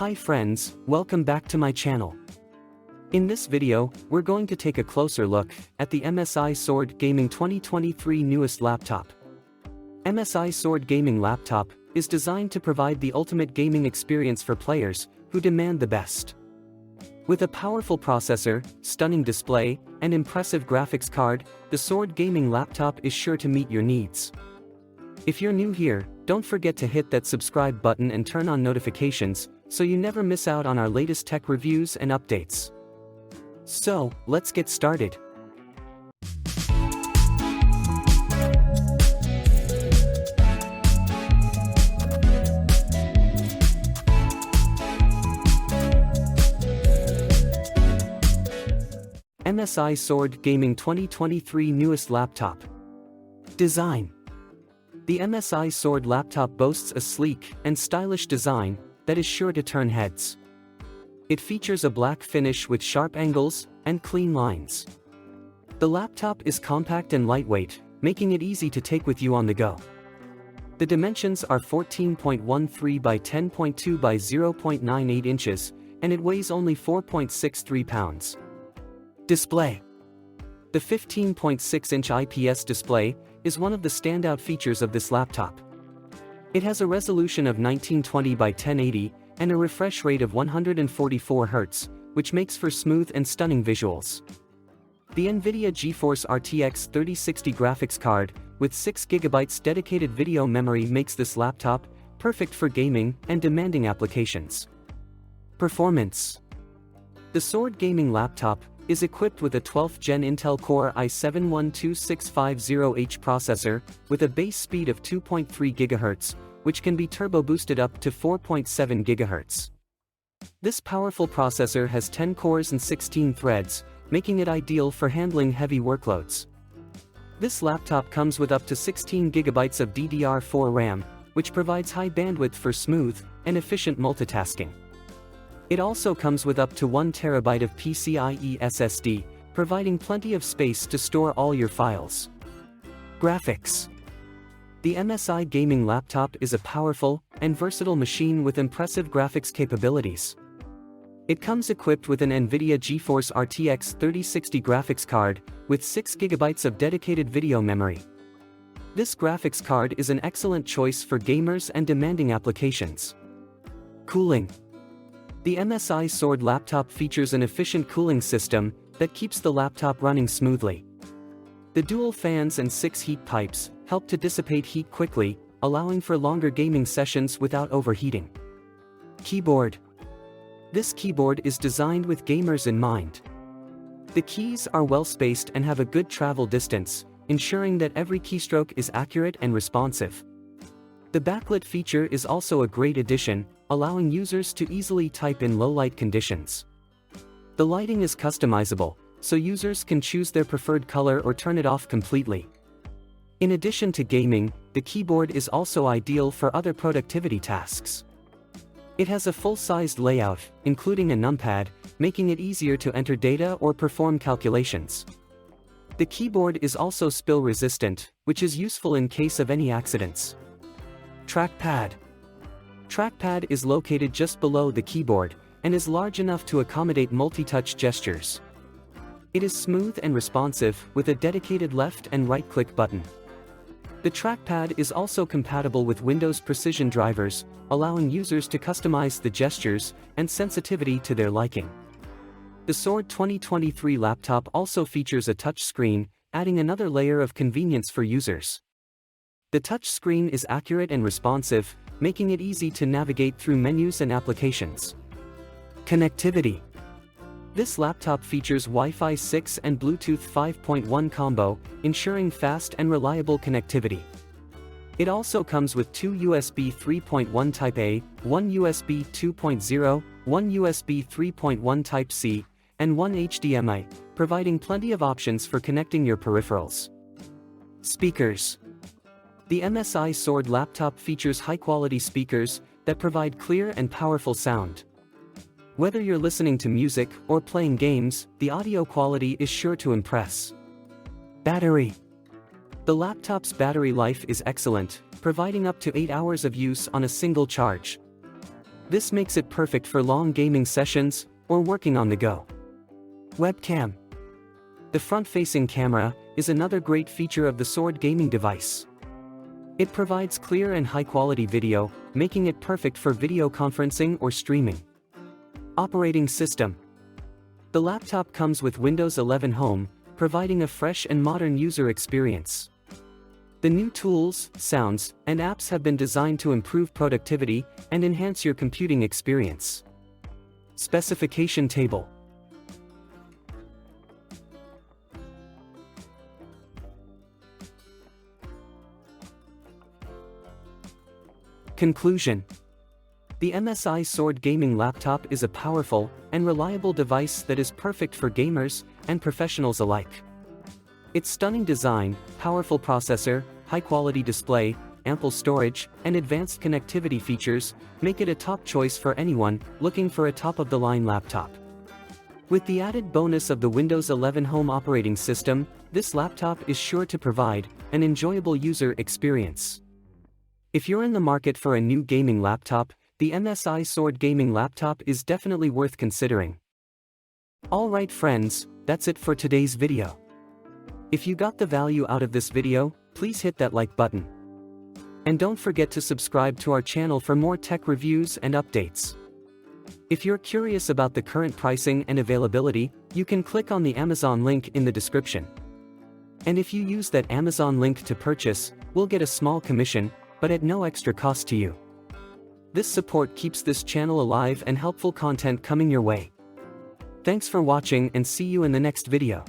Hi friends, welcome back to my channel. In this video, we're going to take a closer look at the MSI Sword Gaming 2023 newest laptop. MSI Sword Gaming Laptop is designed to provide the ultimate gaming experience for players who demand the best. With a powerful processor, stunning display, and impressive graphics card, the Sword Gaming Laptop is sure to meet your needs. If you're new here, don't forget to hit that subscribe button and turn on notifications so you never miss out on our latest tech reviews and updates. So, let's get started. MSI Sword Gaming 2023 newest laptop. Design. The MSI Sword laptop boasts a sleek and stylish design that is sure to turn heads. It features a black finish with sharp angles and clean lines. The laptop is compact and lightweight, making it easy to take with you on the go. The dimensions are 14.13 by 10.2 by 0.98 inches, and it weighs only 4.63 pounds. Display. The 15.6-inch IPS display is one of the standout features of this laptop. It has a resolution of 1920 by 1080 and a refresh rate of 144 Hz, which makes for smooth and stunning visuals. The NVIDIA GeForce RTX 3060 graphics card with 6GB dedicated video memory makes this laptop perfect for gaming and demanding applications. Performance. The Sword Gaming Laptop is equipped with a 12th Gen Intel Core i7-12650H processor with a base speed of 2.3 GHz, which can be turbo boosted up to 4.7 GHz. This powerful processor has 10 cores and 16 threads, making it ideal for handling heavy workloads. This laptop comes with up to 16 GB of DDR4 RAM, which provides high bandwidth for smooth and efficient multitasking. It also comes with up to 1 TB of PCIe SSD, providing plenty of space to store all your files. Graphics. The MSI Gaming Laptop is a powerful and versatile machine with impressive graphics capabilities. It comes equipped with an NVIDIA GeForce RTX 3060 graphics card with 6GB of dedicated video memory. This graphics card is an excellent choice for gamers and demanding applications. Cooling. The MSI Sword laptop features an efficient cooling system that keeps the laptop running smoothly. The dual fans and 6 heat pipes help to dissipate heat quickly, allowing for longer gaming sessions without overheating. Keyboard. This keyboard is designed with gamers in mind. The keys are well spaced and have a good travel distance, ensuring that every keystroke is accurate and responsive. The backlit feature is also a great addition, allowing users to easily type in low-light conditions. The lighting is customizable, so users can choose their preferred color or turn it off completely. In addition to gaming, the keyboard is also ideal for other productivity tasks. It has a full-sized layout, including a numpad, making it easier to enter data or perform calculations. The keyboard is also spill-resistant, which is useful in case of any accidents. Trackpad. Trackpad is located just below the keyboard and is large enough to accommodate multi-touch gestures. It is smooth and responsive with a dedicated left and right-click button. The trackpad is also compatible with Windows Precision drivers, allowing users to customize the gestures and sensitivity to their liking. The Sword 2023 laptop also features a touch screen, adding another layer of convenience for users. The touch screen is accurate and responsive, making it easy to navigate through menus and applications. Connectivity. This laptop features Wi-Fi 6 and Bluetooth 5.1 combo, ensuring fast and reliable connectivity. It also comes with 2 USB 3.1 Type-A, 1 USB 2.0, 1 USB 3.1 Type-C, and 1 HDMI, providing plenty of options for connecting your peripherals. Speakers. The MSI Sword laptop features high-quality speakers that provide clear and powerful sound. Whether you're listening to music or playing games, the audio quality is sure to impress. Battery. The laptop's battery life is excellent, providing up to 8 hours of use on a single charge. This makes it perfect for long gaming sessions or working on the go. Webcam. The front-facing camera is another great feature of the Sword gaming device. It provides clear and high-quality video, making it perfect for video conferencing or streaming. Operating system. The laptop comes with Windows 11 Home, providing a fresh and modern user experience. The new tools, sounds, and apps have been designed to improve productivity and enhance your computing experience. Specification table. Conclusion. The MSI Sword gaming laptop is a powerful and reliable device that is perfect for gamers and professionals alike. Its stunning design, powerful processor, high-quality display, ample storage, and advanced connectivity features make it a top choice for anyone looking for a top-of-the-line laptop. With the added bonus of the Windows 11 Home operating system, this laptop is sure to provide an enjoyable user experience. If you're in the market for a new gaming laptop, the MSI Sword gaming laptop is definitely worth considering. Alright friends, that's it for today's video. If you got the value out of this video, please hit that like button. And don't forget to subscribe to our channel for more tech reviews and updates. If you're curious about the current pricing and availability, you can click on the Amazon link in the description. And if you use that Amazon link to purchase, we'll get a small commission, but at no extra cost to you. This support keeps this channel alive and helpful content coming your way. Thanks for watching and see you in the next video.